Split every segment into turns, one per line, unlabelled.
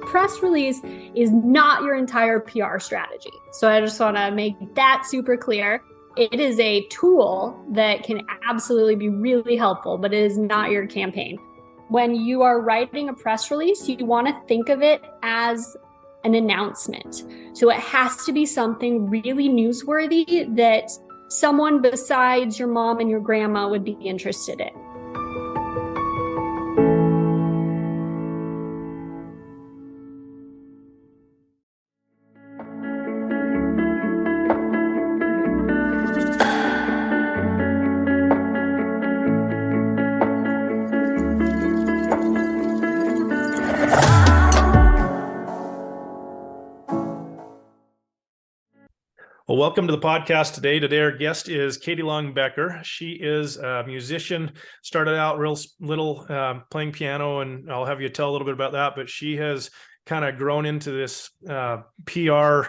press release is not your entire PR strategy. So I just want to make that super clear. It is a tool that can absolutely be really helpful, but it is not your campaign. When you are writing a press release, you want to think of it as an announcement. So it has to be something really newsworthy that someone besides your mom and your grandma would be interested in.
Well, welcome to the podcast today. Today, our guest is Kaytee Long Becker. She is a musician, started out real little playing piano, and I'll have you tell a little bit about that, but she has kind of grown into this PR,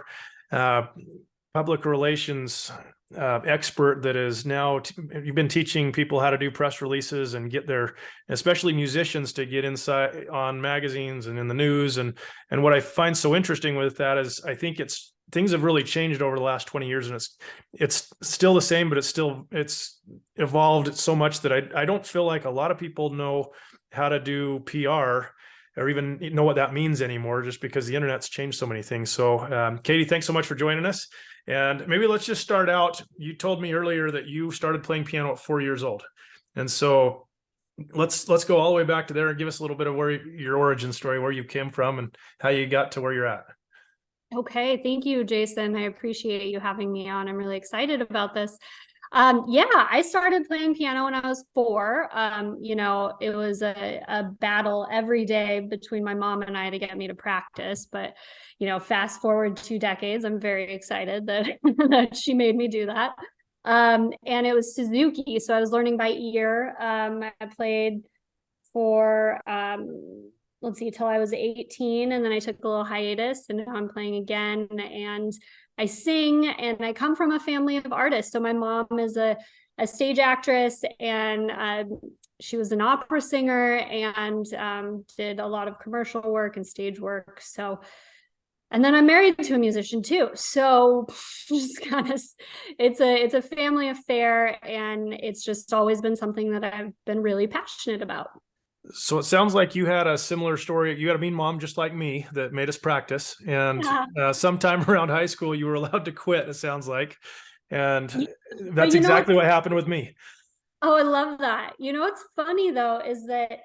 public relations expert that is now, you've been teaching people how to do press releases and get their, especially musicians, to get inside on magazines and in the news. And what I find so interesting with that is I think things have really changed over the last 20 years, and it's still the same, but it's evolved so much that I don't feel like a lot of people know how to do PR or even know what that means anymore, just because the internet's changed so many things. So Kaytee, thanks so much for joining us. And maybe let's just start out. You told me earlier that you started playing piano at 4 years old. And so let's go all the way back to there and give us a little bit of your origin story, where you came from and how you got to where you're at.
Okay, thank you, Jason. I appreciate you having me on. I'm really excited about this. I started playing piano when I was 4. It was a battle every day between my mom and I to get me to practice. But, fast forward 2 decades, I'm very excited that, that she made me do that. And it was Suzuki. So I was learning by ear. I played for till I was 18, and then I took a little hiatus, and now I'm playing again. And I sing, and I come from a family of artists. So my mom is a stage actress, and she was an opera singer, and did a lot of commercial work and stage work. So, and then I'm married to a musician too. So just kind of, it's a family affair, and it's just always been something that I've been really passionate about.
So it sounds like you had a similar story. You had a mean mom just like me that made us practice. And sometime around high school, you were allowed to quit, it sounds like. And that's exactly what happened with me.
Oh, I love that. What's funny though, is that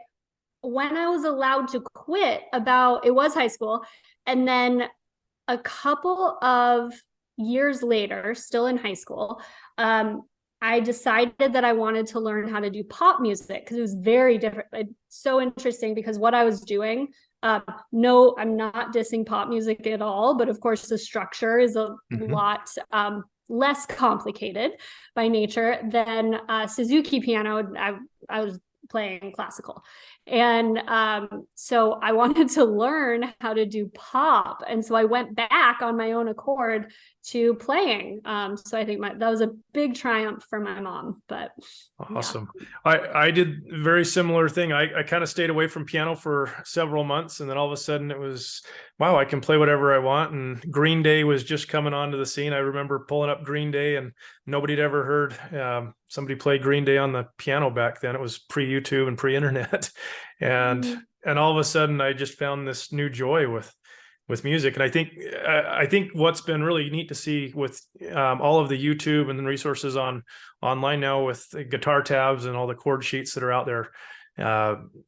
when I was allowed to quit, it was high school. And then a couple of years later, still in high school, I decided that I wanted to learn how to do pop music because it was very different. It's so interesting because what I was doing, no, I'm not dissing pop music at all, but of course the structure is a lot less complicated by nature than Suzuki piano. I was playing classical. And so I wanted to learn how to do pop. And so I went back on my own accord to playing. So I think that was a big triumph for my mom. But
awesome. Yeah. I did a very similar thing. I kind of stayed away from piano for several months, and then all of a sudden it was, wow, I can play whatever I want. And Green Day was just coming onto the scene. I remember pulling up Green Day, and nobody had ever heard somebody play Green Day on the piano back then. It was pre-YouTube and pre-internet. And all of a sudden I just found this new joy with music. And I think what's been really neat to see with all of the YouTube and the resources online now with the guitar tabs and all the chord sheets that are out there,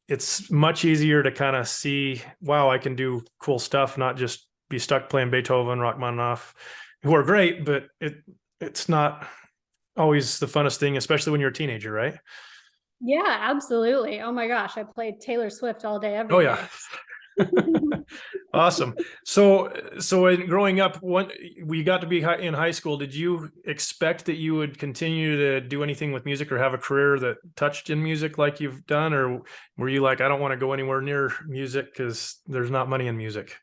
it's much easier to kind of see, wow, I can do cool stuff, not just be stuck playing Beethoven, Rachmaninoff, who are great, but it's not always the funnest thing, especially when you're a teenager, right?
Yeah, absolutely. Oh my gosh, I played Taylor Swift all day, every day.
Yeah. Awesome. So in growing up, when we got to be in high school, did you expect that you would continue to do anything with music or have a career that touched in music like you've done? Or were you like, I don't want to go anywhere near music because there's not money in music?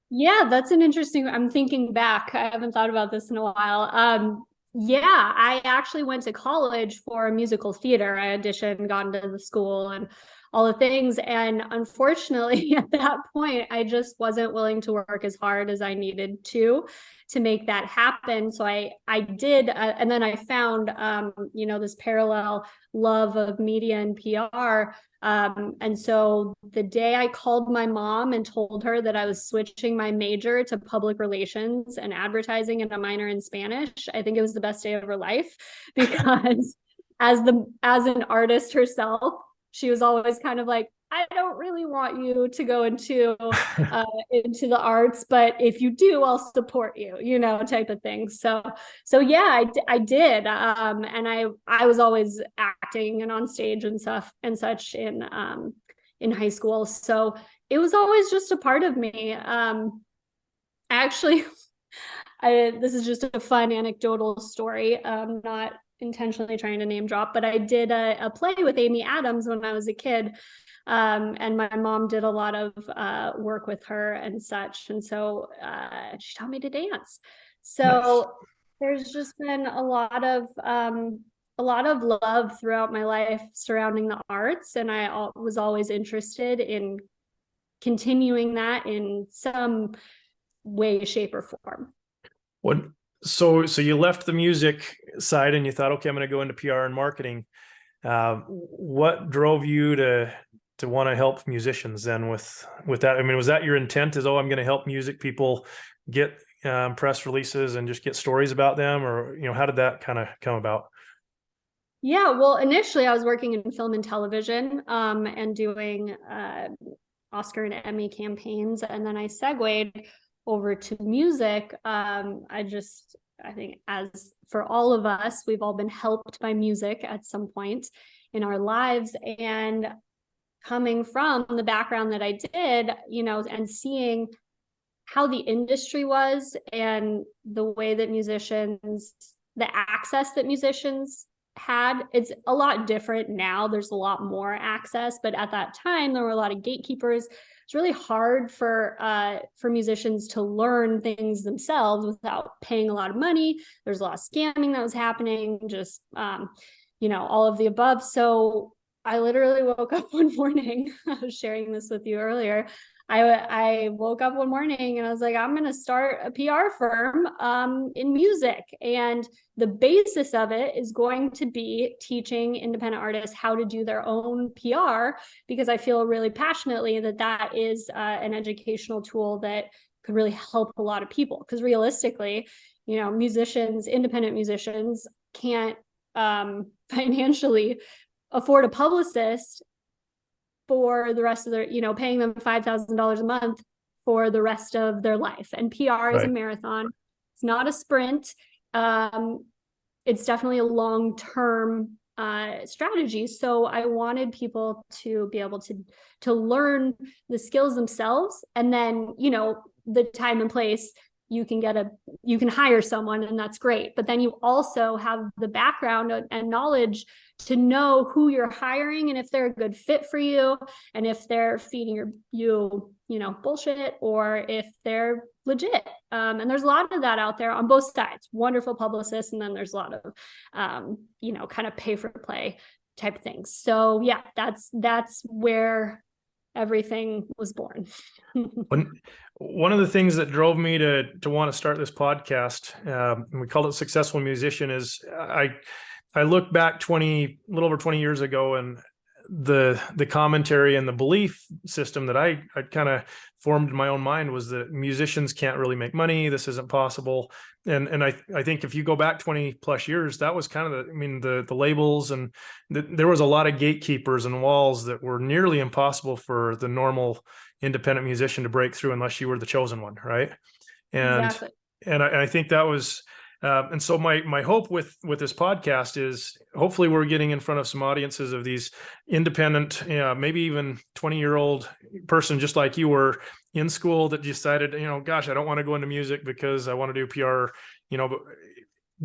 Yeah, that's an interesting, I'm thinking back. I haven't thought about this in a while. Yeah, I actually went to college for musical theater. I auditioned, got into the school, and all the things. And unfortunately, at that point, I just wasn't willing to work as hard as I needed to make that happen. So I did, and then I found, this parallel love of media and PR. And so the day I called my mom and told her that I was switching my major to public relations and advertising and a minor in Spanish, I think it was the best day of her life, because as an artist herself, she was always kind of like, I don't really want you to go into the arts, but if you do, I'll support you, type of thing. So yeah, I did, and I was always acting and on stage and stuff and such in high school. So it was always just a part of me. Actually, this is just a fun anecdotal story. Not intentionally trying to name drop, but I did a play with Amy Adams when I was a kid. And my mom did a lot of work with her and such. And so she taught me to dance. So there's just been a lot of love throughout my life surrounding the arts. And I was always interested in continuing that in some way, shape, or form.
So you left the music side and you thought, okay, I'm going to go into PR and marketing. What drove you to want to help musicians then with that? I mean, was that your intent, is, I'm going to help music people get press releases and just get stories about them? Or, how did that kind of come about?
Yeah, well, initially I was working in film and television and doing Oscar and Emmy campaigns. And then I segued over to music. I think, as for all of us, we've all been helped by music at some point in our lives. And coming from the background that I did, and seeing how the industry was and the way that the access that musicians had, it's a lot different now. There's a lot more access, but at that time there were a lot of gatekeepers. It's really hard for musicians to learn things themselves without paying a lot of money. There's a lot of scamming that was happening, just all of the above. So I literally woke up one morning. I was sharing this with you earlier. I woke up one morning and I was like, I'm going to start a PR firm in music. And the basis of it is going to be teaching independent artists how to do their own PR, because I feel really passionately that is an educational tool that could really help a lot of people. Because realistically, independent musicians can't financially afford a publicist for the rest of their, paying them $5,000 a month for the rest of their life. And PR is a marathon. It's not a sprint. It's definitely a long-term strategy. So I wanted people to be able to learn the skills themselves. And then, the time and place, you can hire someone, and that's great. But then you also have the background and knowledge to know who you're hiring and if they're a good fit for you, and if they're feeding you bullshit, or if they're legit. And there's a lot of that out there on both sides. Wonderful publicists, and then there's a lot of kind of pay for play type things. So yeah, that's where everything was born.
One of the things that drove me to want to start this podcast, and we called it Successful Musician, is I look back a little over 20 years ago, and the commentary and the belief system that I kind of formed in my own mind was that musicians can't really make money. This isn't possible. And I think if you go back 20 plus years, that was kind of the labels, and there was a lot of gatekeepers and walls that were nearly impossible for the normal independent musician to break through unless you were the chosen one. Right. And,
exactly.
And I think that was, and so my hope with this podcast is hopefully we're getting in front of some audiences of these independent, maybe even 20-year-old person just like you were in school that decided, gosh, I don't want to go into music because I want to do PR, but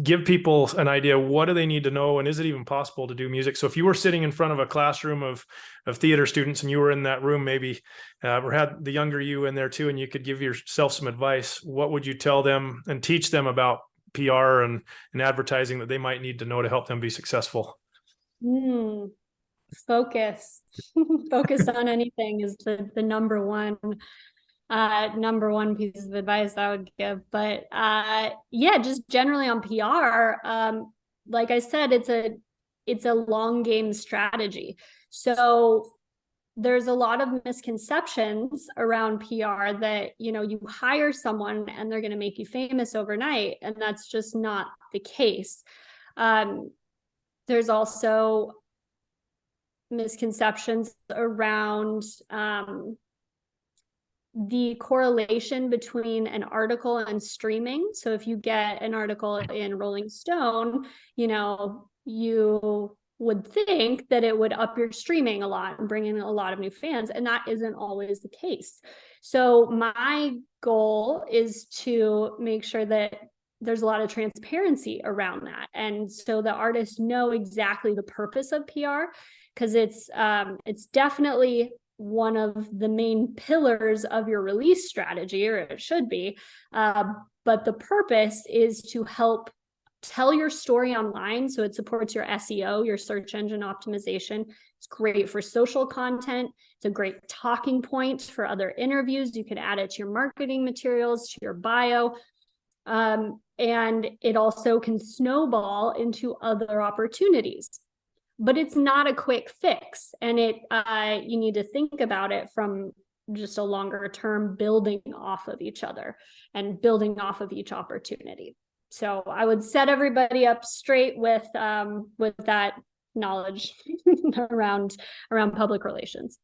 give people an idea, what do they need to know, and is it even possible to do music? So if you were sitting in front of a classroom of theater students, and you were in that room maybe, or had the younger you in there too, and you could give yourself some advice, what would you tell them and teach them about PR and advertising that they might need to know to help them be successful?
Focus. Focus on anything is the number one piece of advice I would give. But yeah, just generally on PR, like I said, it's a long game strategy. So there's a lot of misconceptions around PR that, you hire someone and they're going to make you famous overnight, and that's just not the case. There's also misconceptions around the correlation between an article and streaming. So if you get an article in Rolling Stone, you would think that it would up your streaming a lot and bring in a lot of new fans, and that isn't always the case. So my goal is to make sure that there's a lot of transparency around that, and so the artists know exactly the purpose of PR, because it's definitely one of the main pillars of your release strategy, or it should be. But the purpose is to help tell your story online, so it supports your SEO, your search engine optimization. It's great for social content. It's a great talking point for other interviews. You could add it to your marketing materials, to your bio. And it also can snowball into other opportunities. But it's not a quick fix, and you need to think about it from just a longer term, building off of each other and building off of each opportunity. So I would set everybody up straight with that knowledge around public relations.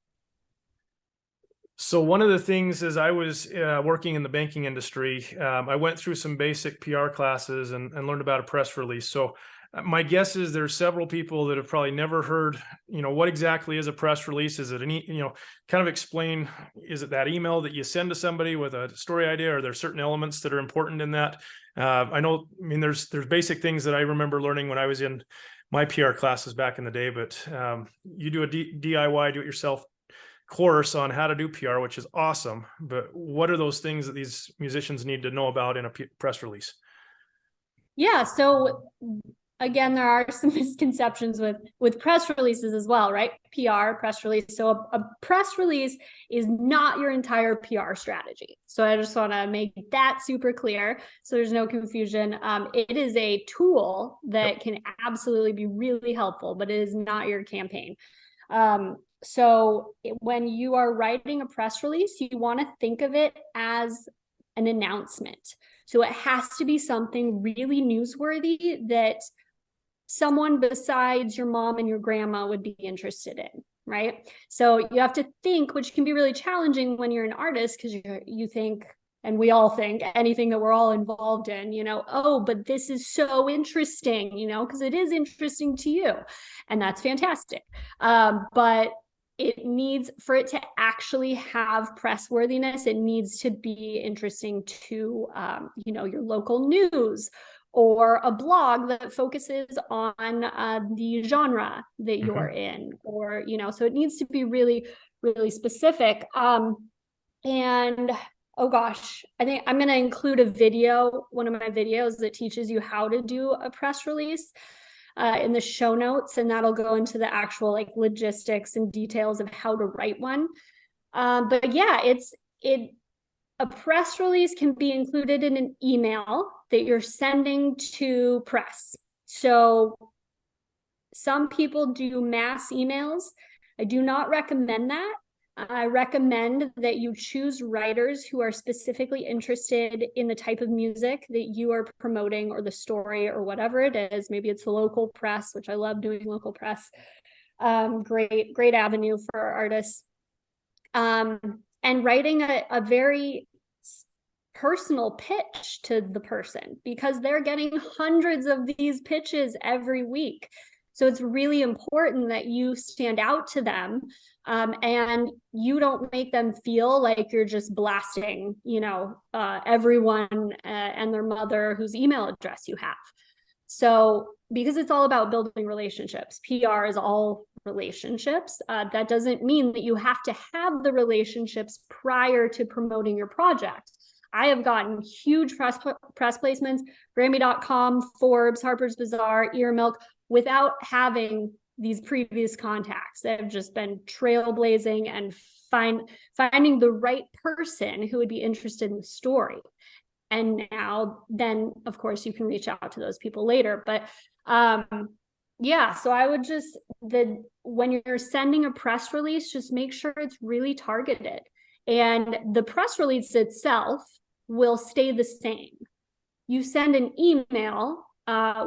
So one of the things as I was working in the banking industry, I went through some basic PR classes and learned about a press release. So my guess is there's several people that have probably never heard, what exactly is a press release? Is it kind of explain, is it that email that you send to somebody with a story idea? Are there certain elements that are important in that? There's basic things that I remember learning when I was in my PR classes back in the day, but you do a DIY, do-it-yourself course on how to do PR, which is awesome. But what are those things that these musicians need to know about in a press release?
Yeah, so again, there are some misconceptions with press releases as well, right? PR, press release. So a press release is not your entire PR strategy. So I just want to make that super clear, so there's no confusion. It is a tool that can absolutely be really helpful, but it is not your campaign. So when you are writing a press release, you want to think of it as an announcement. So it has to be something really newsworthy that someone besides your mom and your grandma would be interested in, right? So you have to think, which can be really challenging when you're an artist, because you think, and we all think, anything that we're all involved in, oh, but this is so interesting, because it is interesting to you, and that's fantastic. But it needs, for it to actually have press worthiness, it needs to be interesting to, your local news, or a blog that focuses on the genre that you're in, or, so it needs to be really, really specific. And oh gosh, I think I'm going to include a video, one of my videos that teaches you how to do a press release in the show notes, and that'll go into the actual logistics and details of how to write one. But yeah, a press release can be included in an email that you're sending to press. So some people do mass emails. I do not recommend that. I recommend that you choose writers who are specifically interested in the type of music that you are promoting, or the story, or whatever it is. Maybe it's the local press, which I love doing local press. Great avenue for artists. And writing a very personal pitch to the person, because they're getting hundreds of these pitches every week. So it's really important that you stand out to them, and you don't make them feel like you're just blasting, everyone and their mother whose email address you have. So because it's all about building relationships, PR is all relationships. That doesn't mean that you have to have the relationships prior to promoting your project. I have gotten huge press placements, Grammy.com, Forbes, Harper's Bazaar, Earmilk, without having these previous contacts that have just been trailblazing and finding the right person who would be interested in the story. And now, then, of course, you can reach out to those people later. But yeah, so I would just, when you're sending a press release, just make sure it's really targeted. And the press release itself will stay the same. You send an email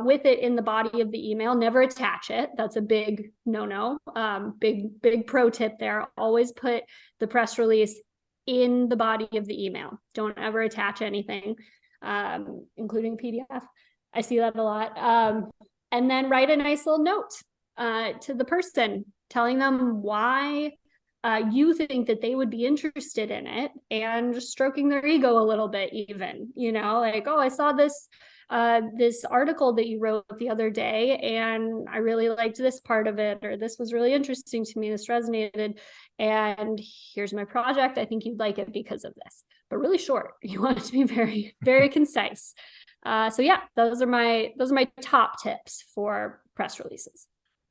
with it in the body of the email, never attach it. That's a big no-no. Big pro tip there. Always put the press release in the body of the email. Don't ever attach anything, including PDF. I see that a lot. And then write a nice little note to the person telling them why you think that they would be interested in it, and just stroking their ego a little bit, even, like, oh, I saw this article that you wrote the other day, and I really liked this part of it, or this was really interesting to me, this resonated, and here's my project. I think you'd like it because of this. But really short. You want it to be very, very concise. So yeah, those are my top tips for press releases.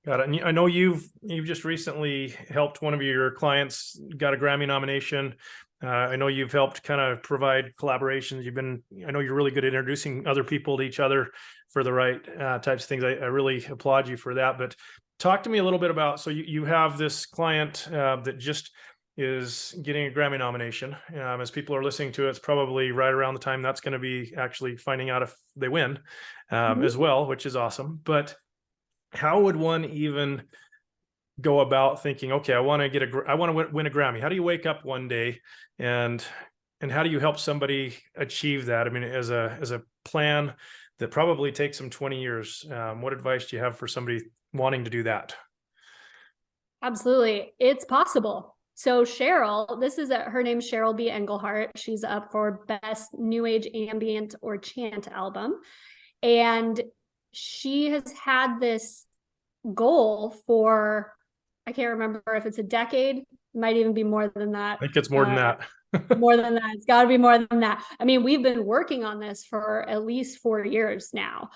Got it. And I know you've just recently helped one of your clients got a Grammy nomination. I know you've helped kind of provide collaborations. I know you're really good at introducing other people to each other for the right types of things. I really applaud you for that. But talk to me a little bit about, so you have this client that just is getting a Grammy nomination. As people are listening to it, it's probably right around the time that's going to be actually finding out if they win as well, which is awesome. But how would one even go about thinking, okay, I want to win a Grammy? How do you wake up one day and how do you help somebody achieve that? I mean, as a plan that probably takes them 20 years, what advice do you have for somebody wanting to do that?
Absolutely. It's possible. So Cheryl, her name's Cheryl B. Engelhardt. She's up for Best New Age Ambient or Chant Album. And she has had this goal for, I can't remember if it's a decade, it might even be more than that.
I think it's more than that.
More than that. It's got to be more than that. I mean, we've been working on this for at least 4 years now.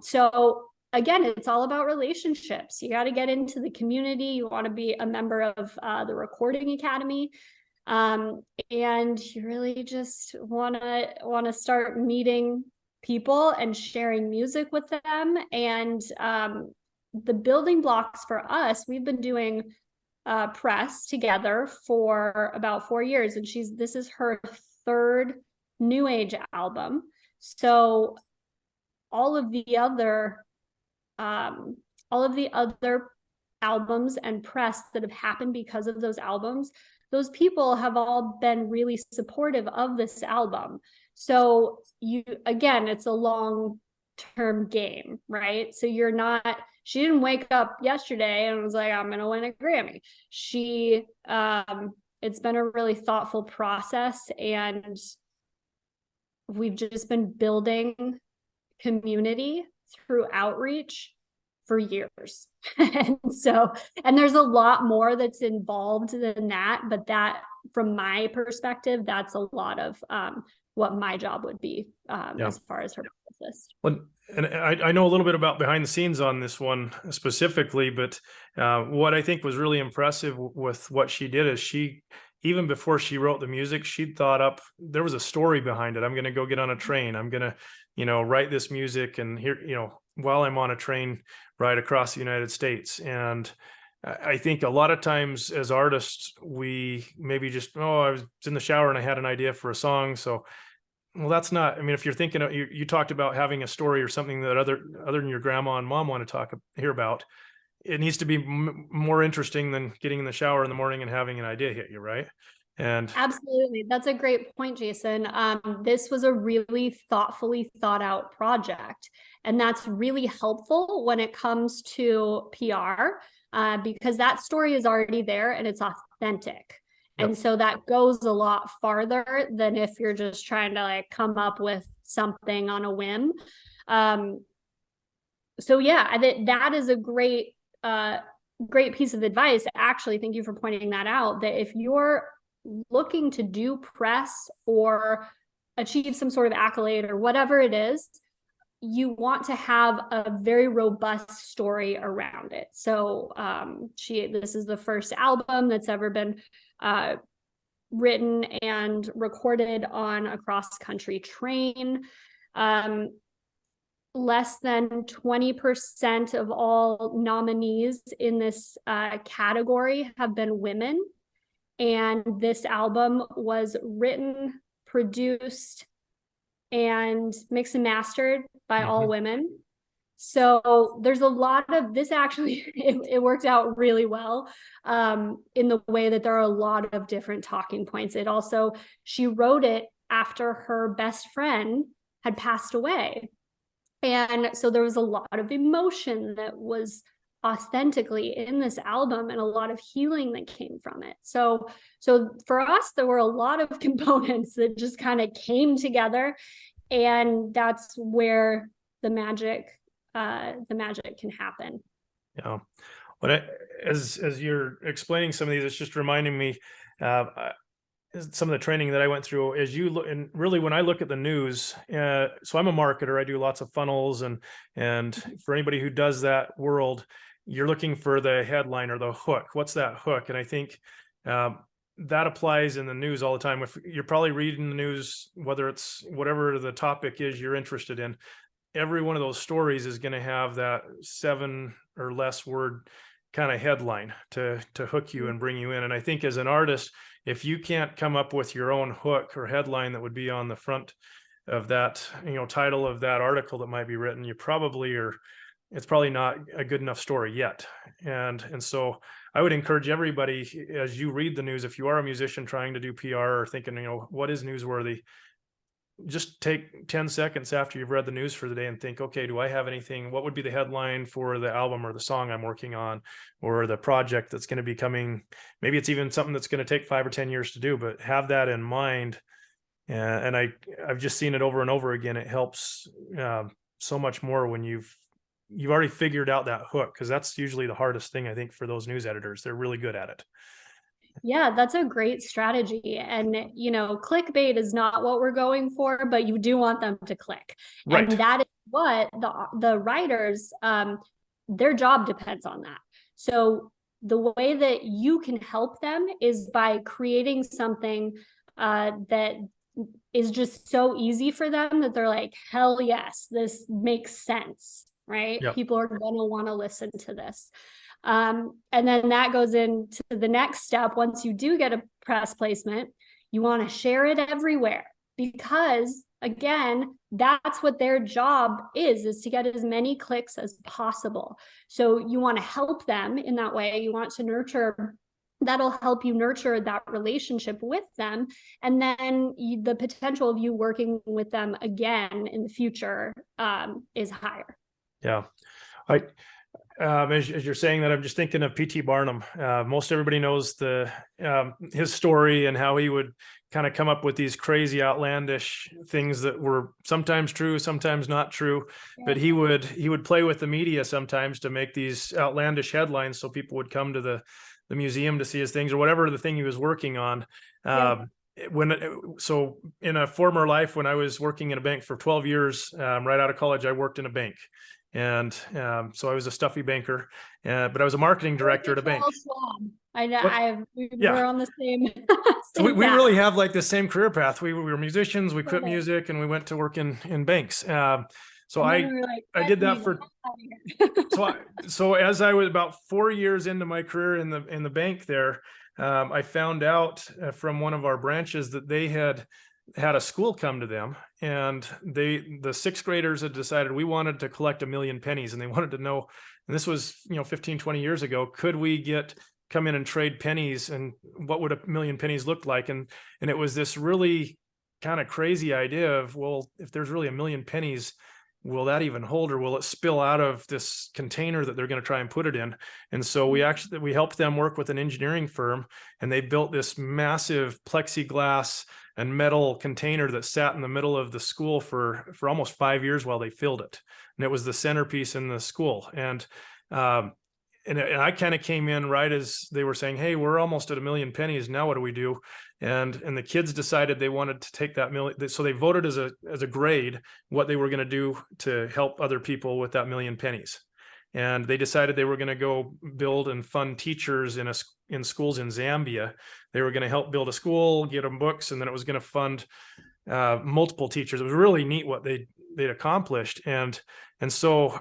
So again, it's all about relationships. You got to get into the community. You want to be a member of the Recording Academy. And you really just want to start meeting people and sharing music with them. And the building blocks for us, we've been doing press together for about 4 years, and this is her third New Age album. So all of the other albums and press that have happened because of those albums, those people have all been really supportive of this album. So it's a long-term game, right? So she didn't wake up yesterday and was like, I'm going to win a Grammy. It's been a really thoughtful process, and we've just been building community through outreach for years. and there's a lot more that's involved than that, but that, from my perspective, that's a lot of what my job would be as far as her publicist.
Well, and I know a little bit about behind the scenes on this one specifically, but what I think was really impressive with what she did is even before she wrote the music, she'd thought up, there was a story behind it. I'm going to go get on a train. I'm going to, write this music, and here, while I'm on a train ride across the United States. And I think a lot of times as artists, we maybe just, I was in the shower and I had an idea for a song. So, well, that's not, I mean, if you're thinking, you talked about having a story or something that other than your grandma and mom want to hear about, it needs to be more interesting than getting in the shower in the morning and having an idea hit you, right? And
absolutely. That's a great point, Jason. This was a really thoughtfully thought out project. And that's really helpful when it comes to PR, because that story is already there and it's authentic. Yep. And so that goes a lot farther than if you're just trying to come up with something on a whim. So yeah, that is a great piece of advice. Actually, thank you for pointing that out, that if you're looking to do press or achieve some sort of accolade or whatever it is, you want to have a very robust story around it. So this is the first album that's ever been written and recorded on a cross-country train. Less than 20% of all nominees in this category have been women. And this album was written, produced, and mixed and mastered by all women. So there's a lot of this, actually, it worked out really well in the way that there are a lot of different talking points. She wrote it after her best friend had passed away. And so there was a lot of emotion that was authentically in this album, and a lot of healing that came from it. So for us, there were a lot of components that just kind of came together, and that's where the magic can happen.
Yeah. But as you're explaining some of these, it's just reminding me some of the training that I went through. As you look, and really when I look at the news, so I'm a marketer, I do lots of funnels, and for anybody who does that world, you're looking for the headline or the hook. What's that hook? And I think that applies in the news all the time. If you're probably reading the news, whether it's whatever the topic is you're interested in, every one of those stories is going to have that 7 or less word kind of headline to hook you and bring you in. And I think as an artist, if you can't come up with your own hook or headline that would be on the front of that, title of that article that might be written, it's probably not a good enough story yet. And so I would encourage everybody, as you read the news, if you are a musician trying to do PR or thinking, what is newsworthy, just take 10 seconds after you've read the news for the day and think, okay, do I have anything? What would be the headline for the album or the song I'm working on, or the project that's going to be coming? Maybe it's even something that's going to take 5 or 10 years to do, but have that in mind. And I've just seen it over and over again. It helps so much more when you've already figured out that hook, because that's usually the hardest thing, I think, for those news editors. They're really good at it.
Yeah, that's a great strategy. And, clickbait is not what we're going for, but you do want them to click.
Right.
And that is what the writers, their job depends on that. So the way that you can help them is by creating something that is just so easy for them that they're like, hell yes, this makes sense, right?
Yep.
People are going to want to listen to this. And then that goes into the next step. Once you do get a press placement, you want to share it everywhere, because again, that's what their job is to get as many clicks as possible. So you want to help them in that way. You want to that'll help you nurture that relationship with them. And then the potential of you working with them again in the future is higher.
Yeah. As you're saying that, I'm just thinking of P.T. Barnum. Most everybody knows his story and how he would kind of come up with these crazy, outlandish things that were sometimes true, sometimes not true. Yeah. But he would play with the media sometimes to make these outlandish headlines, so people would come to the museum to see his things or whatever the thing he was working on. Yeah. So in a former life, when I was working in a bank for 12 years, right out of college, I worked in a bank. And so I was a stuffy banker, but I was a marketing director at a bank.
I know. We're on the same.
So we really have like the same career path. We were musicians. We quit music and we went to work in banks. So I did that for. So as I was about 4 years into my career in the bank there, I found out from one of our branches that they had a school come to them, and the sixth graders had decided we wanted to collect 1 million pennies, and they wanted to know, and this was 15, 20 years ago, could we come in and trade pennies, and what would 1 million pennies look like? And it was this really kind of crazy idea of, well, if there's really 1 million pennies, will that even hold, or will it spill out of this container that they're going to try and put it in? And so we helped them work with an engineering firm, and they built this massive plexiglass and metal container that sat in the middle of the school for almost 5 years while they filled it. And it was the centerpiece in the school. And and I kind of came in right as they were saying, hey, we're almost at 1 million pennies. Now what do we do? And the kids decided they wanted to take that million. So they voted as a grade what they were going to do to help other people with that 1 million pennies. And they decided they were going to go build and fund teachers in schools in Zambia. They were going to help build a school, get them books, and then it was going to fund multiple teachers. It was really neat what they'd accomplished. And so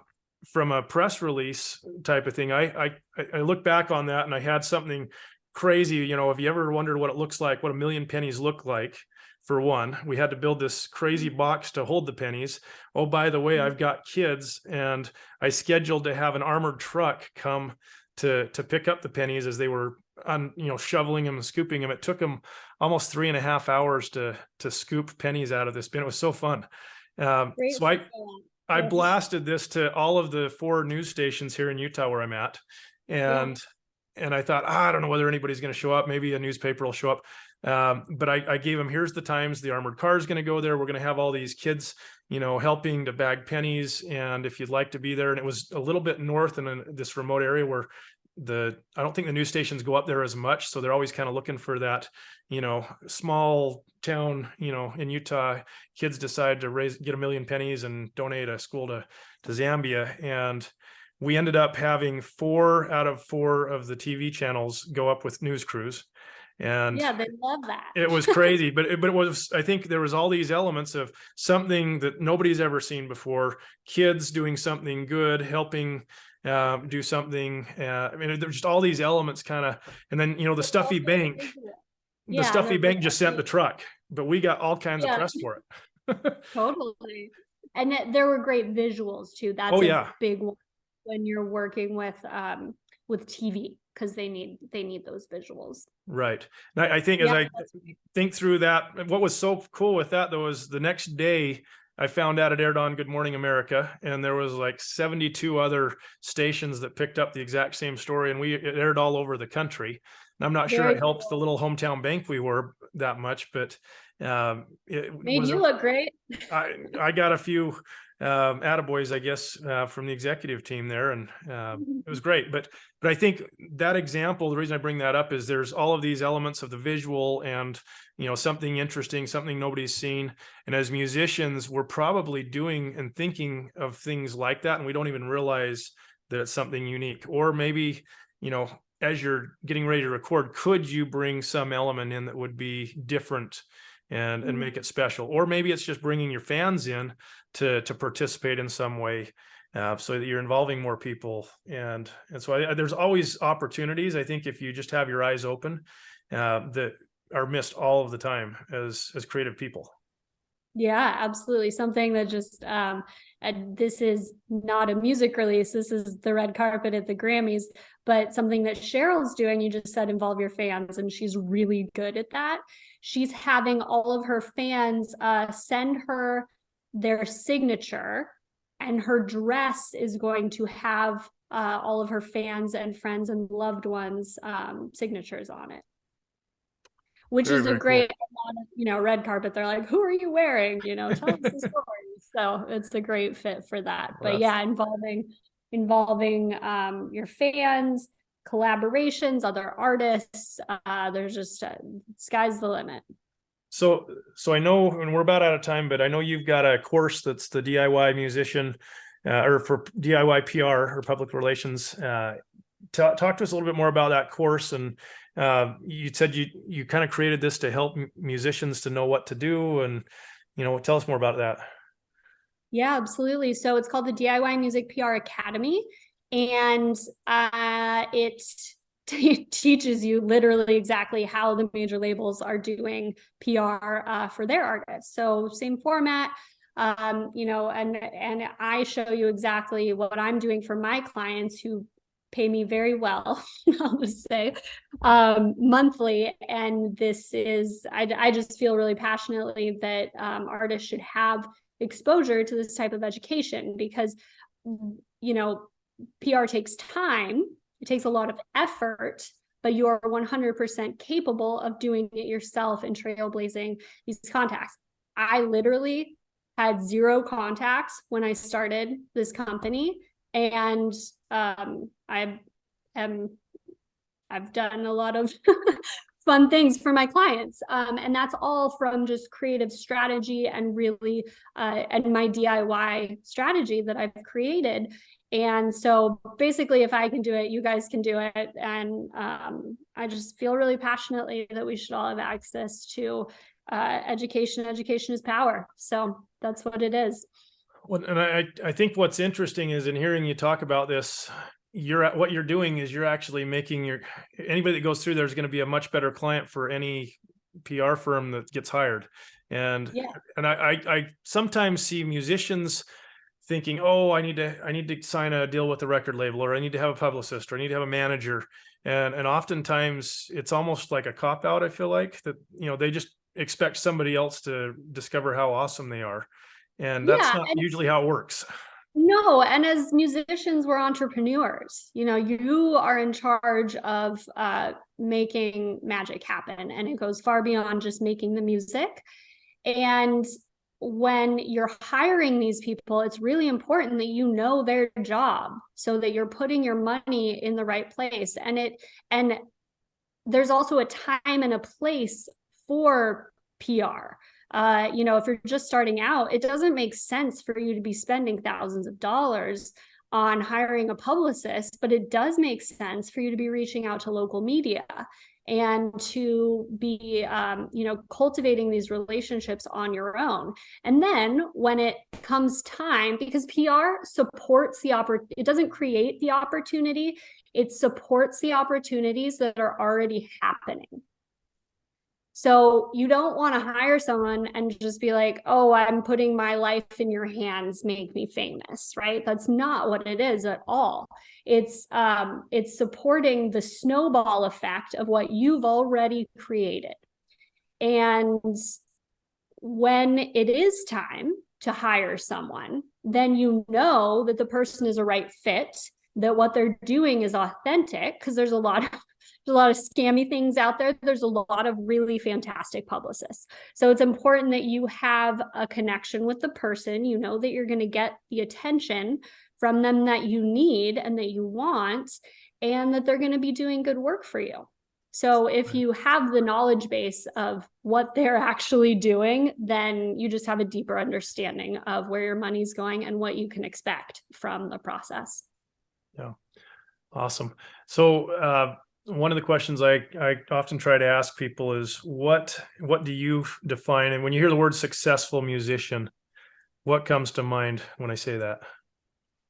from a press release type of thing, I look back on that and I had something crazy. You know, if you ever wondered what it looks like, what 1 million pennies look like, for one, we had to build this crazy box to hold the pennies. Oh, by the way, I've got kids, and I scheduled to have an armored truck come to pick up the pennies as they were shoveling them and scooping them. It took them almost 3.5 hours to scoop pennies out of this bin. It was so fun. So I blasted this to all of the 4 news stations here in Utah where I'm at. And I thought, I don't know whether anybody's going to show up. Maybe a newspaper will show up. But I gave them, here's the times the armored car is going to go there. We're going to have all these kids, helping to bag pennies. And if you'd like to be there, and it was a little bit north in this remote area where I don't think the news stations go up there as much. So they're always kind of looking for that, small town, in Utah, kids decide to get 1 million pennies and donate a school to Zambia. And we ended up having 4 out of 4 of the TV channels go up with news crews. And
yeah, they love that.
It was crazy, but it was, I think there was all these elements of something that nobody's ever seen before, kids doing something good, helping do something. I mean, there's just all these elements kind of, and then, the stuffy bank, just sent the truck, but we got all kinds of press for it.
Totally. And there were great visuals too. That's a big one when you're working with TV, because they need those visuals.
Right. And I think as I think through that, what was so cool with that though is the next day I found out it aired on Good Morning America, and there was like 72 other stations that picked up the exact same story, and it aired all over the country. And I'm not sure it helps the little hometown bank we were that much, but it
made you look great.
I got a few attaboys, I guess, from the executive team there, and it was great. But I think that example, the reason I bring that up is there's all of these elements of the visual and, something interesting, something nobody's seen. And as musicians, we're probably doing and thinking of things like that, and we don't even realize that it's something unique. Or maybe, as you're getting ready to record, could you bring some element in that would be different and make it special? Or maybe it's just bringing your fans in to participate in some way, so that you're involving more people. And so there's always opportunities, I think, if you just have your eyes open, that are missed all of the time as creative people.
Yeah, absolutely. Something that just, this is not a music release. This is the red carpet at the Grammys, but something that Cheryl's doing, you just said, involve your fans. And she's really good at that. She's having all of her fans send her their signature, and her dress is going to have all of her fans and friends and loved ones signatures on it, which is a great cool. Red carpet. They're like, who are you wearing? Tell us the story. So it's a great fit for that. But involving your fans, collaborations, other artists, there's just sky's the limit.
So I know, and we're about out of time, but I know you've got a course that's the DIY musician, or for DIY PR or public relations. Talk to us a little bit more about that course. And you said you kind of created this to help musicians to know what to do, and tell us more about that.
Yeah, absolutely. So it's called the DIY Music PR Academy, and it teaches you literally exactly how the major labels are doing PR for their artists. So same format, and I show you exactly what I'm doing for my clients who pay me very well, I'll just say, monthly. And this is, I just feel really passionately that artists should have exposure to this type of education, because, PR takes time. It takes a lot of effort, but you're 100% capable of doing it yourself and trailblazing these contacts. I literally had 0 contacts when I started this company, and I I've done a lot of fun things for my clients. And that's all from just creative strategy and really, and my DIY strategy that I've created. And so basically, if I can do it, you guys can do it. And I just feel really passionately that we should all have access to education. Education is power. So that's what it is.
Well, and I think what's interesting is in hearing you talk about this, what you're doing is you're actually making anybody that goes through there is going to be a much better client for any PR firm that gets hired. And I sometimes see musicians thinking, oh, I need to sign a deal with a record label, or I need to have a publicist, or I need to have a manager. And oftentimes it's almost like a cop out. I feel like that, they just expect somebody else to discover how awesome they are. And that's not usually how it works.
No, and as musicians, we're entrepreneurs. You are in charge of making magic happen, and it goes far beyond just making the music. And when you're hiring these people, it's really important that you know their job so that you're putting your money in the right place. And there's also a time and a place for PR. If you're just starting out, it doesn't make sense for you to be spending thousands of dollars on hiring a publicist, but it does make sense for you to be reaching out to local media and to be, cultivating these relationships on your own. And then when it comes time, because PR supports it doesn't create the opportunity, it supports the opportunities that are already happening. So you don't want to hire someone and just be like, oh, I'm putting my life in your hands, make me famous, right? That's not what it is at all. It's supporting the snowball effect of what you've already created. And when it is time to hire someone, then you know that the person is a right fit, that what they're doing is authentic, because there's a lot of scammy things out there. There's a lot of really fantastic publicists. So it's important that you have a connection with the person. You know that you're going to get the attention from them that you need and that you want, and that they're going to be doing good work for you. So if you have the knowledge base of what they're actually doing, then you just have a deeper understanding of where your money's going and what you can expect from the process.
Yeah. Awesome. So, one of the questions I often try to ask people is what do you define? And when you hear the word successful musician, what comes to mind when I say that?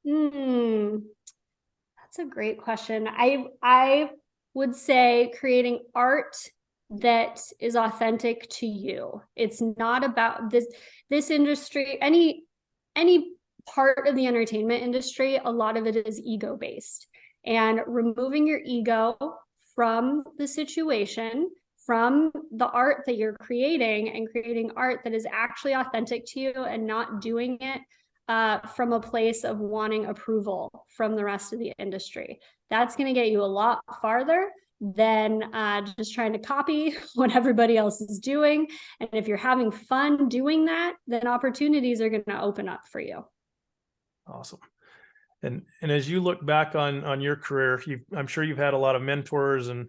That's a great question. I would say creating art that is authentic to you. It's not about this industry, any part of the entertainment industry, a lot of it is ego based. And removing your ego from the situation, from the art that you're creating, and creating art that is actually authentic to you and not doing it from a place of wanting approval from the rest of the industry. That's going to get you a lot farther than just trying to copy what everybody else is doing. And if you're having fun doing that, then opportunities are going to open up for you.
Awesome. And as you look back on your career, I'm sure you've had a lot of mentors and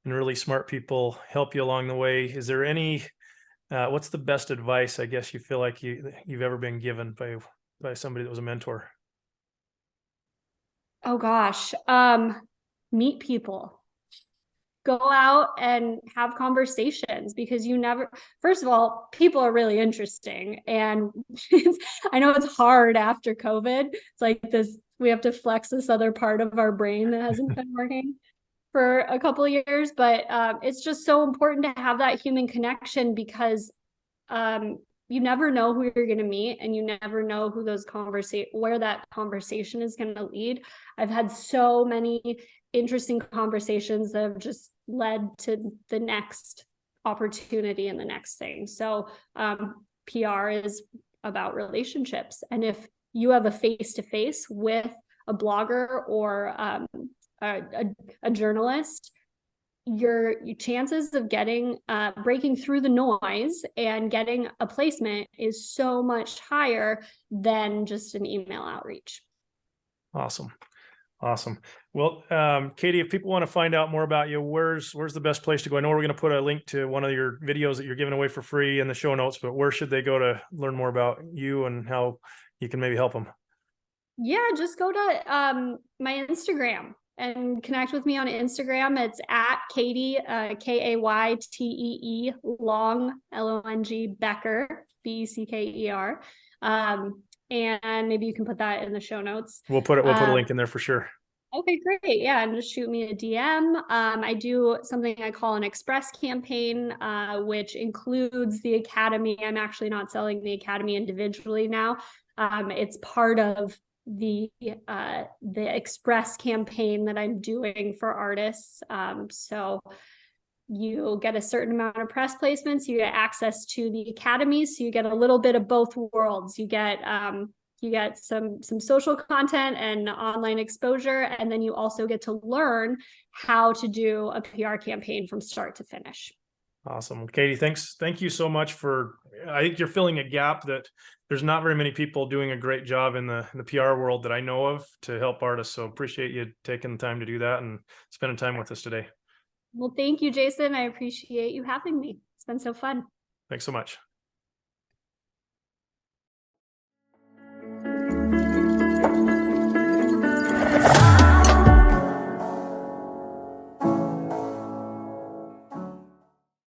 really smart people help you along the way. Is there any, what's the best advice, I guess, you feel like you've ever been given by somebody that was a mentor?
Oh gosh, meet people. Go out and have conversations, because first of all, people are really interesting. And I know it's hard after COVID. It's like we have to flex this other part of our brain that hasn't been working for a couple of years, but it's just so important to have that human connection, because you never know who you're going to meet, and you never know who where that conversation is going to lead. I've had so many interesting conversations that have just led to the next opportunity and the next thing. So PR is about relationships. And if you have a face-to-face with a blogger or a journalist, your chances of getting breaking through the noise and getting a placement is so much higher than just an email outreach.
Awesome. Well, Kaytee, if people want to find out more about you, where's the best place to go? I know we're going to put a link to one of your videos that you're giving away for free in the show notes, but where should they go to learn more about you and how you can maybe help them?
Yeah, just go to my Instagram and connect with me on Instagram. It's at Kaytee, Kaytee Long, Long Becker, Becker. And maybe you can put that in the show notes.
We'll put a link in there for sure.
Okay, great. Yeah, and just shoot me a DM. I do something I call an express campaign, which includes the Academy. I'm actually not selling the Academy individually now. It's part of the express campaign that I'm doing for artists. So you get a certain amount of press placements, you get access to the Academy, so you get a little bit of both worlds. You get some social content and online exposure, and then you also get to learn how to do a PR campaign from start to finish.
Awesome. Kaytee, thank you so much I think you're filling a gap that there's not very many people doing a great job in the PR world that I know of to help artists. So appreciate you taking the time to do that and spending time with us today.
Well, thank you, Jason. I appreciate you having me. It's been so fun.
Thanks so much.